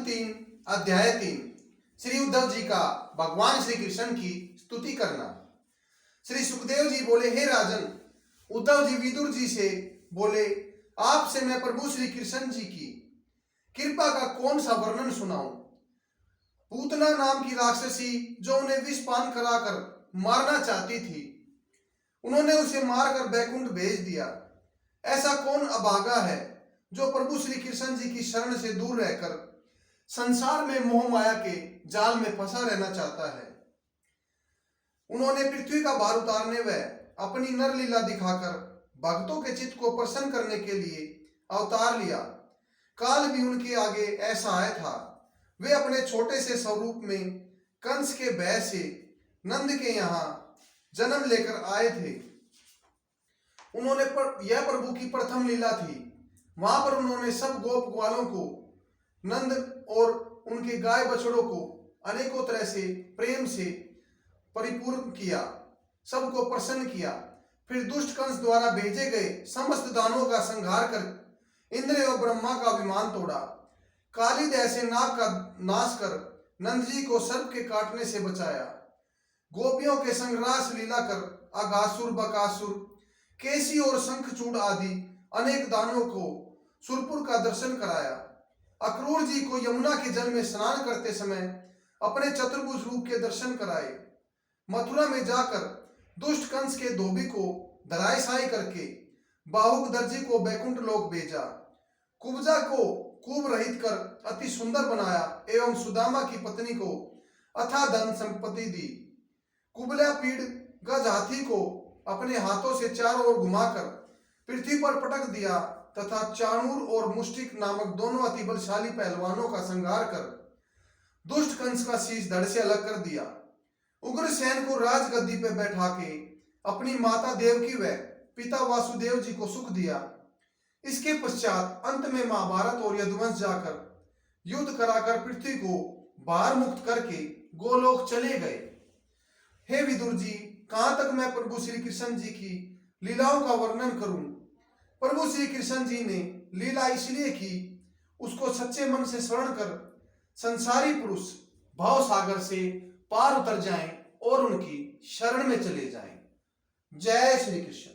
3 अध्याय 3 श्री उद्धव जी का भगवान श्री कृष्ण की स्तुति करना। श्री सुखदेव जी बोले, हे राजन। उद्धव जी विदुर जी से बोले, आपसे मैं प्रभु श्री कृष्ण जी की कृपा का कौन सा वर्णन सुनाऊं। पूतना नाम की राक्षसी जो उन्हें विष पान कराकर मारना चाहती थी, उन्होंने उसे मारकर बैकुंठ भेज दिया। ऐसा कौन अभागा है जो प्रभु श्री कृष्ण जी की शरण से दूर रहकर संसार में मोह माया के जाल में फंसा रहना चाहता है। उन्होंने पृथ्वी का भार उतारने व अपनी नर लीला दिखाकर भक्तों के चित्त को प्रसन्न करने के लिए अवतार लिया। काल भी उनके आगे ऐसा आया था। वे अपने छोटे से स्वरूप में कंस के भय से नंद के यहाँ जन्म लेकर आए थे। उन्होंने यह प्रभु की प्रथम लीला थी। वहां पर उन्होंने सब गोप ग्वालों को, नंद और उनके गाय बछड़ों को अनेकों तरह से प्रेम से परिपूर्ण किया, सबको प्रसन्न किया। फिर दुष्ट कंस द्वारा भेजे गए समस्त दानवों का संहार कर इंद्र और ब्रह्मा का अभिमान तोड़ा। कालिदह से नाग का नाश कर नंद जी को सर्प के काटने से बचाया। गोपियों के संग रास लीला कर अघासुर, बकासुर, केसी और शंखचूड़ आदि अनेक दानवों को सुरपुर का दर्शन कराया। अक्रूर जी को यमुना के जल में स्नान करते समय अपने चतुर्भुज रूप के दर्शन कराए। मथुरा में जाकर दुष्ट कंस के धोबी को धराशायी करके बाहुक दर्जी को बैकुंठ लोक भेजा। कुब्जा को कुब रहित कर अति सुंदर बनाया एवं सुदामा की पत्नी को अथाह धन संपत्ति दी। कुबला पीड़ गज हाथी को अपने हाथों से चारों ओर घुमाकर पृथ्वी पर पटक दिया तथा चाणूर और मुष्टिक नामक दोनों अति बलशाली पहलवानों का संहार कर दुष्ट कंस का शीश धड़ से अलग कर दिया। उग्रसेन को राजगद्दी पर बैठा के अपनी माता देवकी व पिता वासुदेव जी को सुख दिया। इसके पश्चात अंत में महाभारत और यदुवंश जाकर युद्ध कराकर पृथ्वी को भार मुक्त करके गोलोक चले गए। हे विदुर जी, कहां तक मैं प्रभु श्री कृष्ण जी की लीलाओं का वर्णन करूं। प्रभु श्री कृष्ण जी ने लीला इसलिए की, उसको सच्चे मन से स्मरण कर संसारी पुरुष भाव सागर से पार उतर जाएं और उनकी शरण में चले जाएं। जय श्री कृष्ण।